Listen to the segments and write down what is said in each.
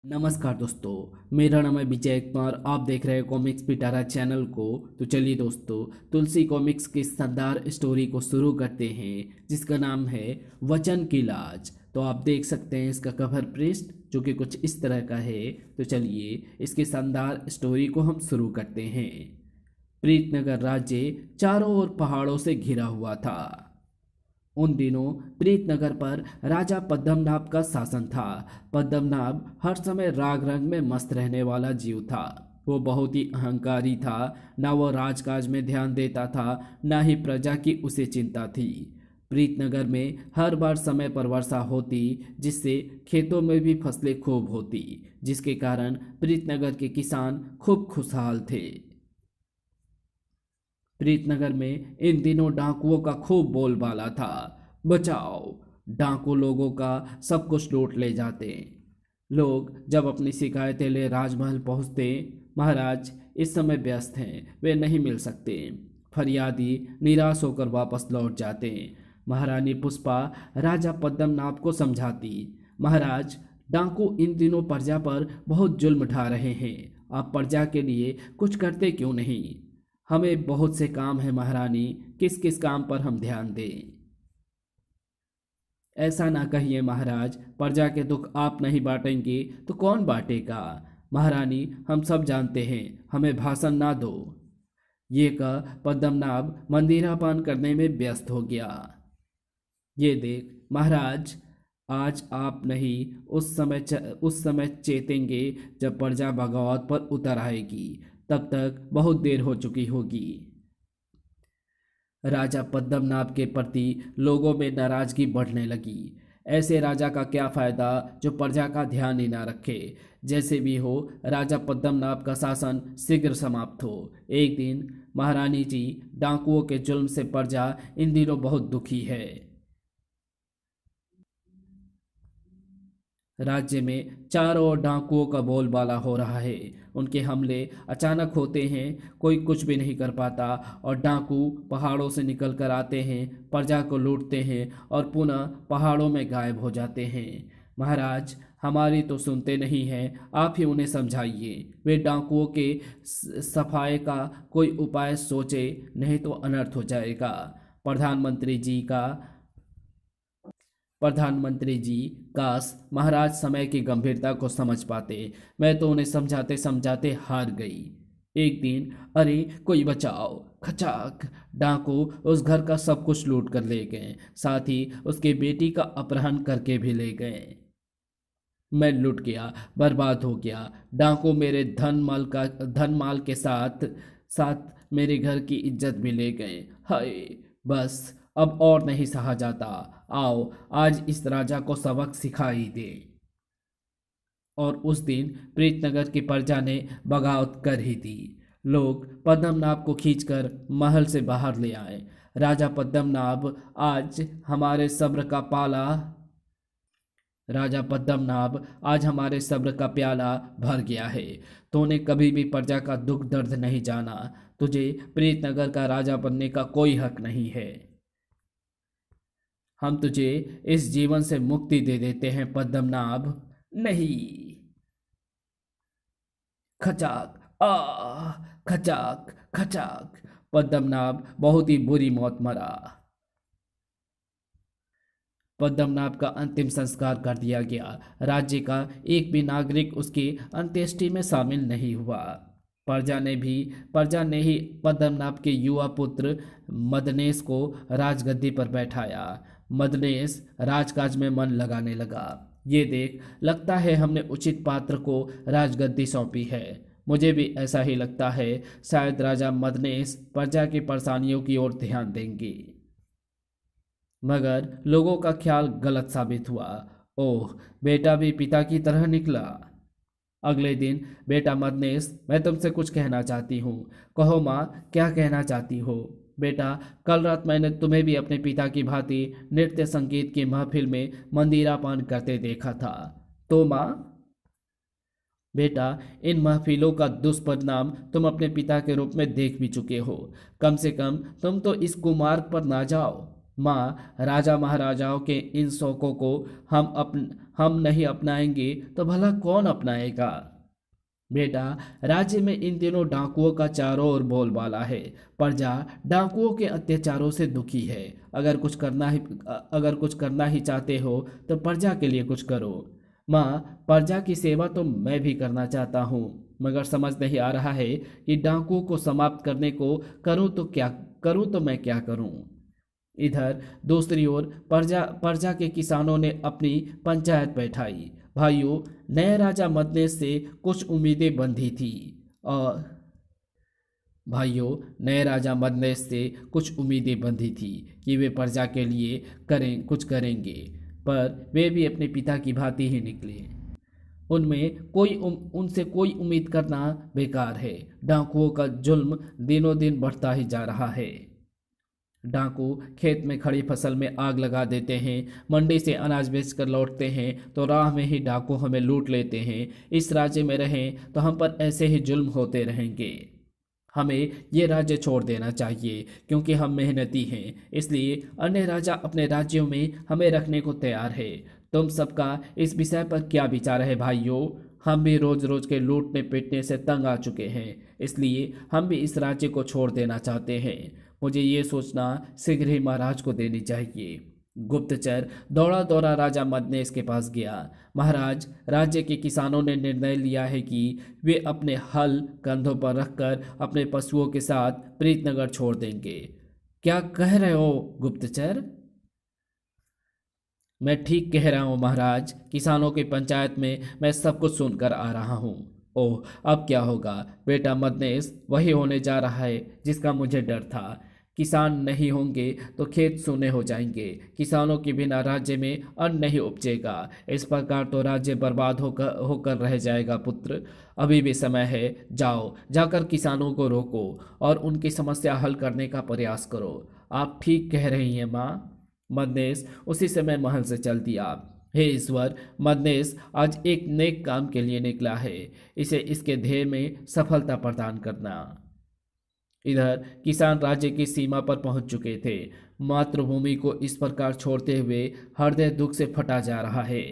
नमस्कार दोस्तों, मेरा नाम है विजय कुमार। आप देख रहे हैं कॉमिक्स पिटारा चैनल को। तो चलिए दोस्तों, तुलसी कॉमिक्स की शानदार स्टोरी को शुरू करते हैं जिसका नाम है वचन की लाज। तो आप देख सकते हैं इसका कवर पृष्ठ जो कि कुछ इस तरह का है। तो चलिए इसकी शानदार स्टोरी को हम शुरू करते हैं। प्रीतनगर राज्य चारों ओर पहाड़ों से घिरा हुआ था। उन दिनों प्रीतनगर पर राजा पद्मनाभ का शासन था। पद्मनाभ हर समय राग रंग में मस्त रहने वाला जीव था। वो बहुत ही अहंकारी था। ना वो राजकाज में ध्यान देता था, ना ही प्रजा की उसे चिंता थी। प्रीतनगर में हर बार समय पर वर्षा होती, जिससे खेतों में भी फसलें खूब होती, जिसके कारण प्रीतनगर के किसान खूब खुशहाल थे। प्रीतनगर में इन दिनों डाकुओं का खूब बोलबाला था। बचाओ, डाकू लोगों का सब कुछ लूट ले जाते। लोग जब अपनी शिकायतें ले राजमहल पहुंचते, महाराज इस समय व्यस्त हैं, वे नहीं मिल सकते। फरियादी निराश होकर वापस लौट जाते। महारानी पुष्पा राजा पद्मनाभ को समझाती, महाराज डाकू इन दिनों प्रजा पर बहुत जुल्म ढा रहे हैं। आप प्रजा के लिए कुछ करते क्यों नहीं? हमें बहुत से काम है महारानी, किस किस काम पर हम ध्यान दें? ऐसा ना कहिए महाराज, प्रजा के दुख आप नहीं बांटेंगे तो कौन बांटेगा? महारानी हम सब जानते हैं, हमें भाषण ना दो। ये कह पद्मनाभ मंदिरापान करने में व्यस्त हो गया। ये देख महाराज, आज आप नहीं, उस समय चेतेंगे जब प्रजा बगावत पर उतर आएगी। तब तक बहुत देर हो चुकी होगी। राजा पद्मनाभ के प्रति लोगों में नाराजगी बढ़ने लगी। ऐसे राजा का क्या फायदा जो प्रजा का ध्यान ही ना रखे। जैसे भी हो, राजा पद्मनाभ का शासन शीघ्र समाप्त हो। एक दिन महारानी जी, डाकुओं के जुल्म से प्रजा इन दिनों बहुत दुखी है। राज्य में चारों ओर डाकुओं का बोलबाला हो रहा है। उनके हमले अचानक होते हैं, कोई कुछ भी नहीं कर पाता, और डाकू पहाड़ों से निकल कर आते हैं, प्रजा को लूटते हैं और पुनः पहाड़ों में गायब हो जाते हैं। महाराज हमारी तो सुनते नहीं हैं, आप ही उन्हें समझाइए। वे डाकुओं के सफाए का कोई उपाय सोचे, नहीं तो अनर्थ हो जाएगा। प्रधानमंत्री जी का प्रधानमंत्री जी, काश महाराज समय की गंभीरता को समझ पाते। मैं तो उन्हें समझाते समझाते हार गई। एक दिन, अरे कोई बचाओ, खचाक, डाकू उस घर का सब कुछ लूट कर ले गए, साथ ही उसकी बेटी का अपहरण करके भी ले गए। मैं लुट गया, बर्बाद हो गया। डाकू मेरे धन माल के साथ साथ मेरे घर की इज्जत भी ले गए। हाय, बस अब और नहीं सहा जाता। आओ आज इस राजा को सबक सिखाई दे। और उस दिन प्रीतनगर की प्रजा ने बगावत कर ही दी। लोग पद्मनाभ को खींचकर महल से बाहर ले आए। राजा पद्मनाभ, आज हमारे सब्र का पाला राजा पद्मनाभ, आज हमारे सब्र का प्याला भर गया है। तूने कभी भी प्रजा का दुख दर्द नहीं जाना। तुझे प्रीतनगर का राजा बनने का कोई हक नहीं है। हम तुझे इस जीवन से मुक्ति दे देते हैं पद्मनाभ। नहीं। खचाक, आ, खचाक खचाक, पद्मनाभ बहुत ही बुरी मौत मरा। पद्मनाभ का अंतिम संस्कार कर दिया गया। राज्य का एक भी नागरिक उसकी अंत्येष्टि में शामिल नहीं हुआ। प्रजा ने ही पद्मनाभ के युवा पुत्र मदनेश को राजगद्दी पर बैठाया। मदनेश राजकाज में मन लगाने लगा। ये देख लगता है हमने उचित पात्र को राजगद्दी सौंपी है। मुझे भी ऐसा ही लगता है। शायद राजा मदनेश प्रजा की परेशानियों की ओर ध्यान देंगे। मगर लोगों का ख्याल गलत साबित हुआ। ओह, बेटा भी पिता की तरह निकला। अगले दिन, बेटा मदनेश, मैं तुमसे कुछ कहना चाहती हूँ। कहो माँ, क्या कहना चाहती हो? बेटा, कल रात मैंने तुम्हें भी अपने पिता की भांति नृत्य संगीत की महफिल में मंदिरापान करते देखा था। तो माँ? बेटा, इन महफिलों का दुष्परिणाम तुम अपने पिता के रूप में देख भी चुके हो। कम से कम तुम तो इस कुमार्ग पर ना जाओ। माँ, राजा महाराजाओं के इन शौकों को हम नहीं अपनाएंगे तो भला कौन अपनाएगा? बेटा, राज्य में इन दिनों डाकुओं का चारों ओर बोलबाला है। प्रजा डाकुओं के अत्याचारों से दुखी है। अगर कुछ करना ही चाहते हो तो प्रजा के लिए कुछ करो। माँ, प्रजा की सेवा तो मैं भी करना चाहता हूँ, मगर समझ नहीं आ रहा है कि डाकुओं को समाप्त करने को करूँ तो मैं क्या करूँ। इधर दूसरी ओर प्रजा के किसानों ने अपनी पंचायत बैठाई। भाइयों, नए राजा मदने से कुछ उम्मीदें बंधी थी और भाइयों नए राजा मदनेश से कुछ उम्मीदें बंधी थी कि वे प्रजा के लिए कुछ करेंगे, पर वे भी अपने पिता की भांति ही निकले। उनसे कोई उम्मीद करना बेकार है। डाकुओं का जुल्म दिनों दिन बढ़ता ही जा रहा है। डाकू खेत में खड़ी फसल में आग लगा देते हैं, मंडी से अनाज बेचकर लौटते हैं तो राह में ही डाकू हमें लूट लेते हैं। इस राज्य में रहें तो हम पर ऐसे ही जुल्म होते रहेंगे। हमें ये राज्य छोड़ देना चाहिए, क्योंकि हम मेहनती हैं, इसलिए अन्य राजा अपने राज्यों में हमें रखने को तैयार है। तुम सबका इस विषय पर क्या विचार है भाइयों? हम भी रोज रोज के लूटने पीटने से तंग आ चुके हैं, इसलिए हम भी इस राज्य को छोड़ देना चाहते हैं। मुझे ये सोचना शीघ्र ही महाराज को देनी चाहिए। गुप्तचर दौड़ा दौड़ा राजा मदनेश के पास गया। महाराज, राज्य के किसानों ने निर्णय लिया है कि वे अपने हल कंधों पर रखकर अपने पशुओं के साथ प्रीतनगर छोड़ देंगे। क्या कह रहे हो गुप्तचर? मैं ठीक कह रहा हूँ महाराज। किसानों की पंचायत में मैं सब कुछ सुनकर आ रहा हूँ। ओह, अब क्या होगा? बेटा मदनेश वही होने जा रहा है जिसका मुझे डर था। किसान नहीं होंगे तो खेत सूने हो जाएंगे। किसानों के बिना राज्य में अन्न नहीं उपजेगा। इस प्रकार तो राज्य बर्बाद होकर होकर रह जाएगा। पुत्र, अभी भी समय है। जाकर किसानों को रोको और उनकी समस्या हल करने का प्रयास करो। आप ठीक कह रही हैं माँ। मदनेश उसी समय महल से चल दिया। हे ईश्वर, मदनेश आज एक नेक काम के लिए निकला है। इसे इसके ध्येय में सफलता प्रदान करना। इधर किसान राज्य की सीमा पर पहुंच चुके थे। मातृभूमि को इस प्रकार छोड़ते हुए हृदय दुख से फटा जा रहा है।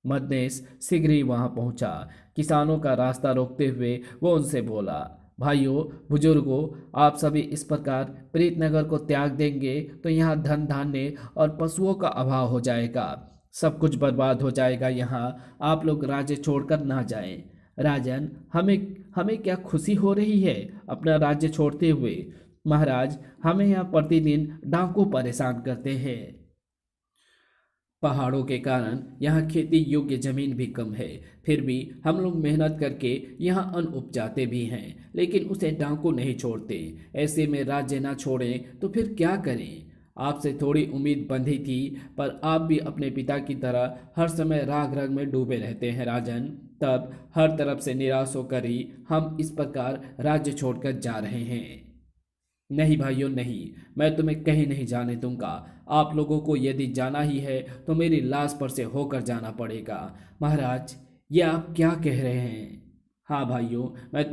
मदनेश शीघ्र ही वहां पहुंचा। किसानों का रास्ता रोकते हुए वो उनसे बोला, भाइयों बुजुर्गों, आप सभी इस प्रकार प्रीतनगर को त्याग देंगे तो यहाँ धन धान्य और पशुओं का अभाव हो जाएगा। सब कुछ बर्बाद हो जाएगा। यहाँ आप लोग राज्य छोड़कर ना जाएं। राजन, हमें हमें क्या खुशी हो रही है अपना राज्य छोड़ते हुए? महाराज, हमें यहाँ प्रतिदिन डाकू परेशान करते हैं। पहाड़ों के कारण यहाँ खेती योग्य जमीन भी कम है, फिर भी हम लोग मेहनत करके यहाँ अन्न उपजाते भी हैं, लेकिन उसे डाकू नहीं छोड़ते। ऐसे में राज्य ना छोड़ें तो फिर क्या करें? आपसे थोड़ी उम्मीद बंधी थी, पर आप भी अपने पिता की तरह हर समय राग रग में डूबे रहते हैं राजन। तब हर तरफ से निराश होकर ही हम इस प्रकार राज्य छोड़कर जा रहे हैं। नहीं भाइयों नहीं, मैं तुम्हें कहीं नहीं जाने दूंगा। आप लोगों को यदि जाना ही है तो मेरी लाश पर से होकर जाना पड़ेगा। महाराज, ये आप क्या कह रहे हैं? हाँ भाइयों, मैं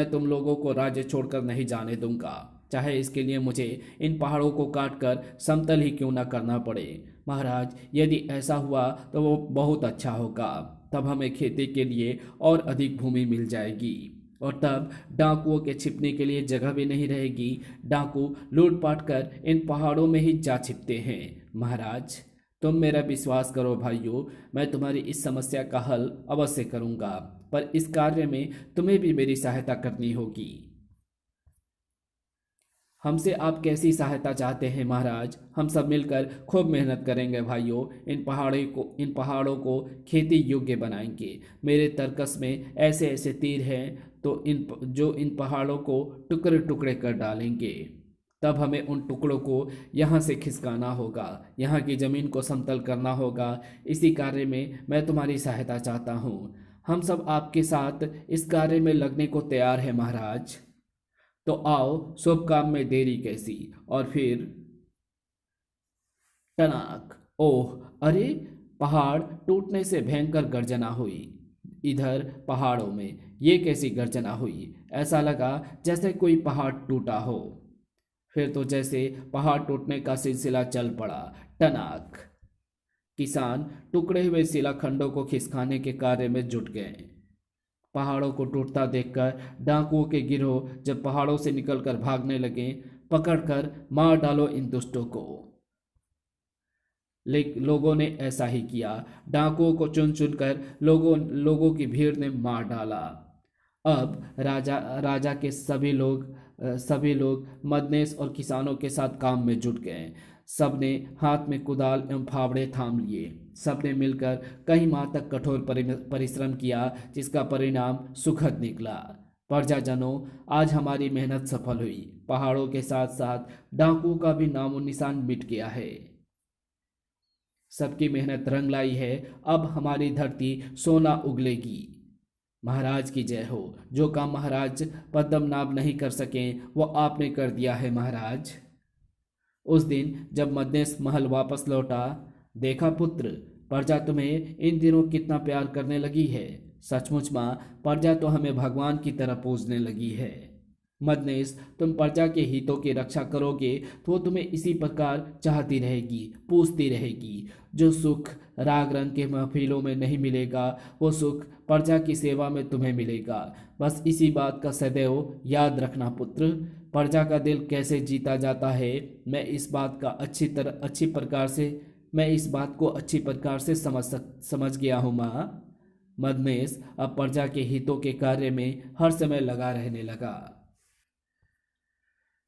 तुम लोगों को राज्य छोड़कर नहीं जाने दूंगा, चाहे इसके लिए मुझे इन पहाड़ों को काटकर समतल ही क्यों ना करना पड़े। महाराज, यदि ऐसा हुआ तो वो बहुत अच्छा होगा। तब हमें खेती के लिए और अधिक भूमि मिल जाएगी और तब डाकुओं के छिपने के लिए जगह भी नहीं रहेगी। डाकू लूटपाट कर इन पहाड़ों में ही जा छिपते हैं। महाराज, तुम मेरा विश्वास करो भाइयों, मैं तुम्हारी इस समस्या का हल अवश्य करूंगा, पर इस कार्य में तुम्हें भी मेरी सहायता करनी होगी। हमसे आप कैसी सहायता चाहते हैं महाराज? हम सब मिलकर खूब मेहनत करेंगे भाइयों। इन पहाड़ों को खेती योग्य बनाएंगे। मेरे तरकस में ऐसे ऐसे तीर हैं तो इन पहाड़ों को टुकड़े टुकड़े कर डालेंगे। तब हमें उन टुकड़ों को यहाँ से खिसकाना होगा, यहाँ की जमीन को समतल करना होगा। इसी कार्य में मैं तुम्हारी सहायता चाहता हूँ। हम सब आपके साथ इस कार्य में लगने को तैयार हैं महाराज। तो आओ, शुभ काम में देरी कैसी। और फिर टनाक! ओह, अरे! पहाड़ टूटने से भयंकर गर्जना हुई। इधर पहाड़ों में ये कैसी गर्जना हुई? ऐसा लगा जैसे कोई पहाड़ टूटा हो। फिर तो जैसे पहाड़ टूटने का सिलसिला चल पड़ा। टनाक। किसान टुकड़े हुए शिलाखंडों को खिसकाने के कार्य में जुट गए। पहाड़ों को टूटता देखकर डाकुओं के गिरोह जब पहाड़ों से निकलकर भागने लगे, पकड़कर मार डालो इन दुष्टों को। लेकिन लोगों ने ऐसा ही किया। डाकुओं को चुन चुनकर लोगों की भीड़ ने मार डाला। अब राजा राजा के सभी लोग मदनेस और किसानों के साथ काम में जुट गए। सबने हाथ में कुदाल एवं फावड़े थाम लिए। सबने मिलकर कई माह तक कठोर परिश्रम किया, जिसका परिणाम सुखद निकला। प्रजाजनों, आज हमारी मेहनत सफल हुई। पहाड़ों के साथ साथ डाकुओं का भी नामो निशान मिट गया है। सबकी मेहनत रंग लाई है। अब हमारी धरती सोना उगलेगी। महाराज की जय हो। जो काम महाराज पद्मनाभ नहीं कर सके वो आपने कर दिया है महाराज। उस दिन जब मदनेस महल वापस लौटा, देखा पुत्र, प्रजा तुम्हें इन दिनों कितना प्यार करने लगी है। सचमुच माँ, प्रजा तो हमें भगवान की तरह पूजने लगी है। मदनेस, तुम प्रजा के हितों की रक्षा करोगे तो वो तुम्हें इसी प्रकार चाहती रहेगी, पूजती रहेगी। जो सुख राग रंग के महफिलों में नहीं मिलेगा, वो सुख प्रजा की सेवा में तुम्हें मिलेगा। बस इसी बात का सदैव याद रखना पुत्र। प्रजा का दिल कैसे जीता जाता है, मैं इस बात को अच्छी प्रकार से समझ गया हूँ माँ। मदनेस अब प्रजा के हितों के कार्य में हर समय लगा रहने लगा।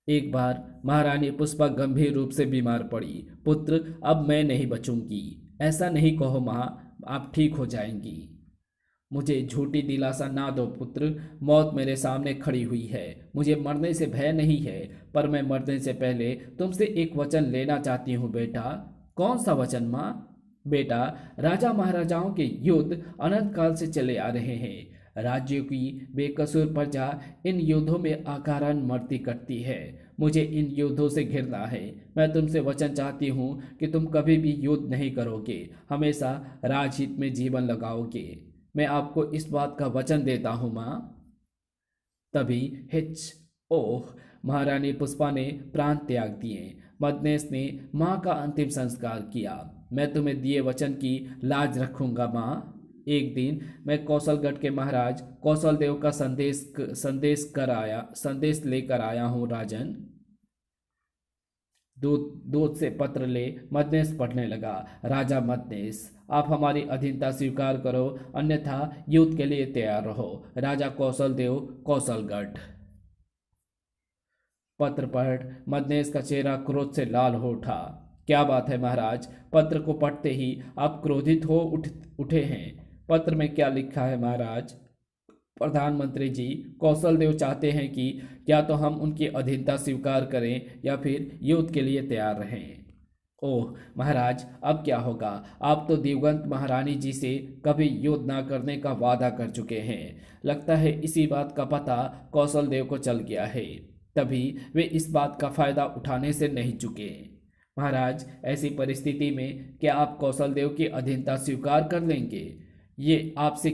एक बार महारानी पुष्पा गंभीर रूप से बीमार पड़ी। पुत्र, अब मैं नहीं बचूंगी। ऐसा नहीं कहो माँ, आप ठीक हो जाएंगी। मुझे झूठी दिलासा ना दो पुत्र। मौत मेरे सामने खड़ी हुई है। मुझे मरने से भय नहीं है, पर मैं मरने से पहले तुमसे एक वचन लेना चाहती हूँ बेटा। कौन सा वचन माँ? बेटा, राजा महाराजाओं के युद्ध अनंत काल से चले आ रहे हैं। राज्यों की बेकसूर प्रजा इन युद्धों में अकारण मरती कटती है। मुझे इन युद्धों से घिरना है। मैं तुमसे वचन चाहती हूँ कि तुम कभी भी युद्ध नहीं करोगे, हमेशा राजहित में जीवन लगाओगे। मैं आपको इस बात का वचन देता हूँ माँ। तभी हिच ओह, महारानी पुष्पा ने प्राण त्याग दिए। मदनेस ने माँ का अंतिम संस्कार किया। मैं तुम्हें दिए वचन की लाज रखूंगा माँ। एक दिन मैं कौशलगढ़ के महाराज कौशल देव का संदेश लेकर आया हूँ राजन। दूध से पत्र ले मदनेस पढ़ने लगा। राजा मदनेस, आप हमारी अधीनता स्वीकार करो, अन्यथा युद्ध के लिए तैयार रहो। राजा कौशल देव, कौशलगढ़। पत्र पढ़ मदनेस का चेहरा क्रोध से लाल हो उठा। क्या बात है महाराज, पत्र को पढ़ते ही आप क्रोधित हो उठे हैं। पत्र में क्या लिखा है महाराज? प्रधानमंत्री जी, कौशल देव चाहते हैं कि या तो हम उनकी अधीनता स्वीकार करें या फिर युद्ध के लिए तैयार रहें। ओह महाराज, अब क्या होगा? आप तो दिवंगत महारानी जी से कभी युद्ध ना करने का वादा कर चुके हैं। लगता है इसी बात का पता कौशल देव को चल गया है, तभी वे इस बात का फायदा उठाने से नहीं चुके। महाराज, ऐसी परिस्थिति में क्या आप कौशल देव की अधीनता स्वीकार कर लेंगे? ये आपसे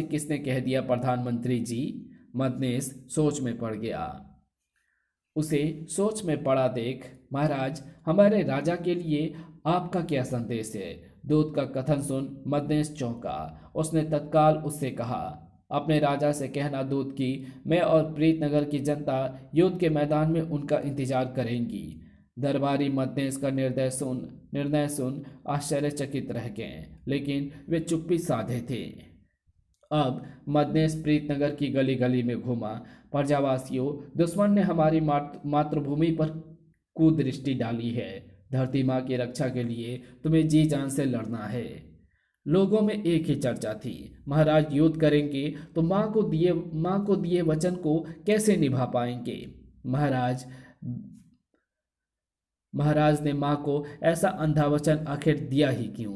किसने कह दिया प्रधानमंत्री जी? मदनेस सोच में पड़ गया। उसे सोच में पड़ा देख, महाराज, हमारे राजा के लिए आपका क्या संदेश है? दूत का कथन सुन मदनेस चौंका। उसने तत्काल उससे कहा, अपने राजा से कहना दूत की मैं और प्रीतनगर की जनता युद्ध के मैदान में उनका इंतजार करेंगी। दरबारी मदनेस का निर्णय सुन आश्चर्यचकित रह गए, लेकिन वे चुप्पी साधे थे। अब मदनेस प्रीतनगर की गली गली में घूमा। प्रजावासियों, दुश्मन ने हमारी मातृभूमि पर कुदृष्टि डाली है। धरती माँ की रक्षा के लिए तुम्हें जी जान से लड़ना है। लोगों में एक ही चर्चा थी, महाराज युद्ध करेंगे तो माँ को दिए वचन को कैसे निभा पाएंगे? महाराज ने माँ को ऐसा अंधा वचन आखिर दिया ही क्यों?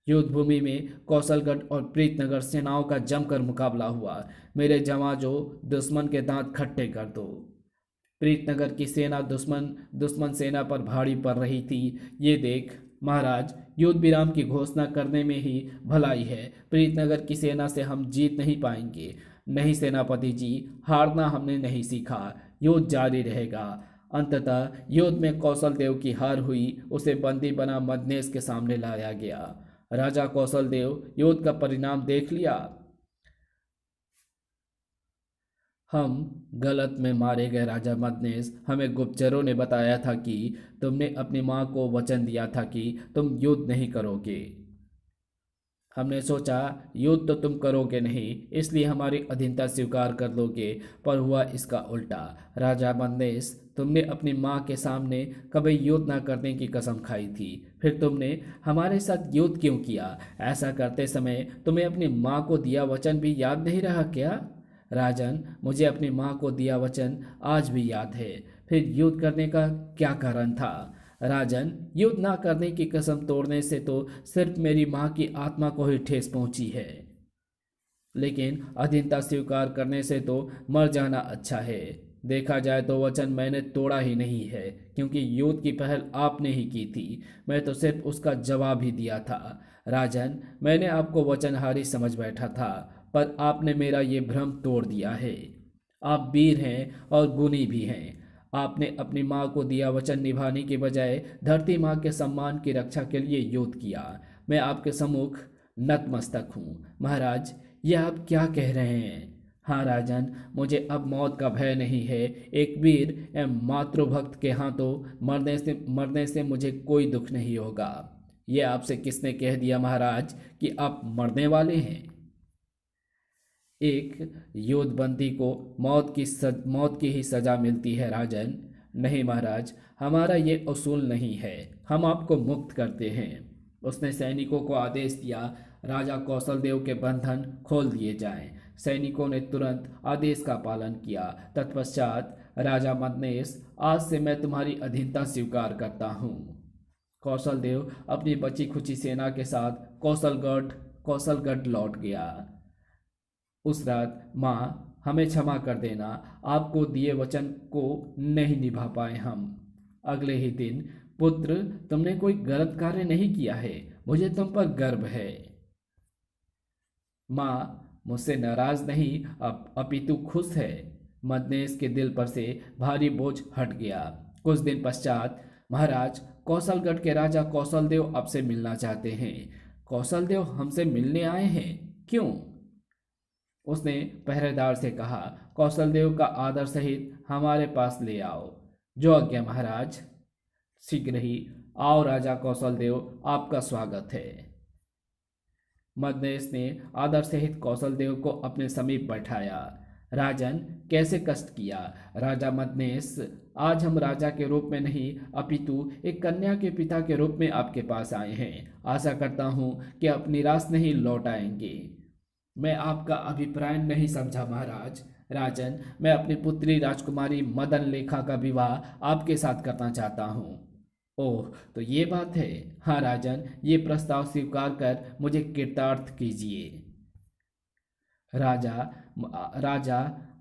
युद्ध भूमि में कौशलगढ़ और प्रीतनगर सेनाओं का जमकर मुकाबला हुआ। मेरे जवानों, दुश्मन के दांत खट्टे कर दो। प्रीतनगर की सेना दुश्मन सेना पर भारी पड़ रही थी। ये देख महाराज, युद्ध विराम की घोषणा करने में ही भलाई है। प्रीतनगर की सेना से हम जीत नहीं पाएंगे। नहीं सेनापति जी, हारना हमने नहीं सीखा, युद्ध जारी रहेगा। अंततः युद्ध में कौशल देव की हार हुई। उसे बंदी बना मदनेश के सामने लाया गया। राजा कौशल देव, युद्ध का परिणाम देख लिया। हम गलत में मारे गए राजा मदनेश। हमें गुप्तचरों ने बताया था कि तुमने अपनी मां को वचन दिया था कि तुम युद्ध नहीं करोगे। हमने सोचा युद्ध तो तुम करोगे नहीं, इसलिए हमारी अधीनता स्वीकार कर लोगे, पर हुआ इसका उल्टा। राजा मंदेश, तुमने अपनी माँ के सामने कभी युद्ध न करने की कसम खाई थी, फिर तुमने हमारे साथ युद्ध क्यों किया? ऐसा करते समय तुम्हें अपनी माँ को दिया वचन भी याद नहीं रहा क्या? राजन, मुझे अपनी माँ को दिया वचन आज भी याद है। फिर युद्ध करने का क्या कारण था? राजन, युद्ध ना करने की कसम तोड़ने से तो सिर्फ मेरी माँ की आत्मा को ही ठेस पहुंची है, लेकिन अधीनता स्वीकार करने से तो मर जाना अच्छा है। देखा जाए तो वचन मैंने तोड़ा ही नहीं है, क्योंकि युद्ध की पहल आपने ही की थी। मैं तो सिर्फ उसका जवाब ही दिया था। राजन, मैंने आपको वचनहारी समझ बैठा था, पर आपने मेरा ये भ्रम तोड़ दिया है। आप वीर हैं और गुणी भी हैं। आपने अपनी माँ को दिया वचन निभाने के बजाय धरती माँ के सम्मान की रक्षा के लिए युद्ध किया। मैं आपके सम्मुख नतमस्तक हूँ। महाराज, ये आप क्या कह रहे हैं? हाँ राजन, मुझे अब मौत का भय नहीं है। एक वीर एवं मातृभक्त के हाथों मरने से मुझे कोई दुख नहीं होगा। ये आपसे किसने कह दिया महाराज कि आप मरने वाले हैं? एक युद्धबंदी को मौत की ही सजा मिलती है राजन। नहीं महाराज, हमारा ये उसूल नहीं है। हम आपको मुक्त करते हैं। उसने सैनिकों को आदेश दिया, राजा कौशल देव के बंधन खोल दिए जाएं। सैनिकों ने तुरंत आदेश का पालन किया। तत्पश्चात राजा मदनेश, आज से मैं तुम्हारी अधीनता स्वीकार करता हूँ। कौशल देव अपनी बची खुची सेना के साथ कौशलगढ़ लौट गया। उस रात, माँ हमें क्षमा कर देना, आपको दिए वचन को नहीं निभा पाए हम। अगले ही दिन, पुत्र, तुमने कोई गलत कार्य नहीं किया है, मुझे तुम पर गर्व है। माँ मुझसे नाराज नहीं, अपितु खुश है। मदनेश के दिल पर से भारी बोझ हट गया। कुछ दिन पश्चात, महाराज, कौशलगढ़ के राजा कौशल देव आपसे मिलना चाहते हैं। कौशल देव हमसे मिलने आए हैं? क्यों? उसने पहरेदार से कहा, कौशल देव का आदर सहित हमारे पास ले आओ। जो आज्ञा महाराज। शीघ्र ही आओ राजा कौशल देव, आपका स्वागत है। मदनेश ने आदर सहित कौशल देव को अपने समीप बैठाया। राजन, कैसे कष्ट किया? राजा मदनेश, आज हम राजा के रूप में नहीं, अपितु एक कन्या के पिता के रूप में आपके पास आए हैं। आशा करता हूँ कि आप निराश नहीं लौट आएंगे। मैं आपका अभिप्राय नहीं समझा महाराज। राजन, मैं अपनी पुत्री राजकुमारी मदन लेखा का विवाह आपके साथ करना चाहता हूँ। ओह, तो ये बात है। हाँ राजन, ये प्रस्ताव स्वीकार कर मुझे कृतार्थ कीजिए। राजा राजा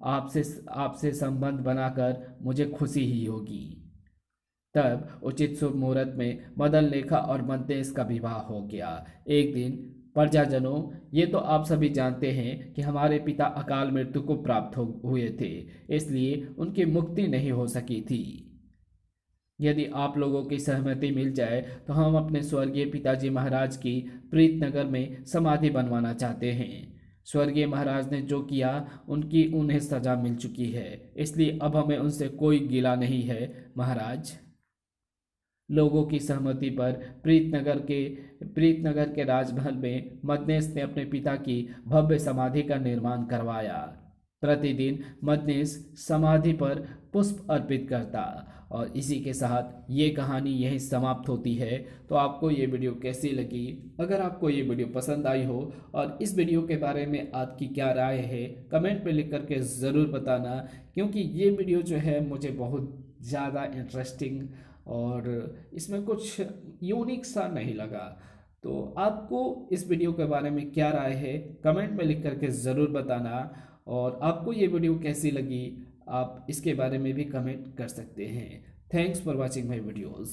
आपसे आपसे संबंध बनाकर मुझे खुशी ही होगी। तब उचित शुभ मुहूर्त में मदन लेखा और मदनेश का विवाह हो गया। एक दिन, प्रजाजनों, ये तो आप सभी जानते हैं कि हमारे पिता अकाल मृत्यु को प्राप्त हुए थे, इसलिए उनकी मुक्ति नहीं हो सकी थी। यदि आप लोगों की सहमति मिल जाए तो हम अपने स्वर्गीय पिताजी महाराज की प्रीतनगर में समाधि बनवाना चाहते हैं। स्वर्गीय महाराज ने जो किया, उन्हें सजा मिल चुकी है, इसलिए अब हमें उनसे कोई गिला नहीं है महाराज। लोगों की सहमति पर प्रीतनगर के राजमहल में मदनेश ने अपने पिता की भव्य समाधि का निर्माण करवाया। प्रतिदिन मदनेश समाधि पर पुष्प अर्पित करता। और इसी के साथ ये कहानी यहीं समाप्त होती है। तो आपको ये वीडियो कैसी लगी? अगर आपको ये वीडियो पसंद आई हो और इस वीडियो के बारे में आपकी क्या राय है, कमेंट पे लिख करके ज़रूर बताना, क्योंकि ये वीडियो जो है मुझे बहुत ज़्यादा इंटरेस्टिंग और इसमें कुछ यूनिक सा नहीं लगा। तो आपको इस वीडियो के बारे में क्या राय है, कमेंट में लिख करके ज़रूर बताना। और आपको ये वीडियो कैसी लगी, आप इसके बारे में भी कमेंट कर सकते हैं। Thanks for watching my videos.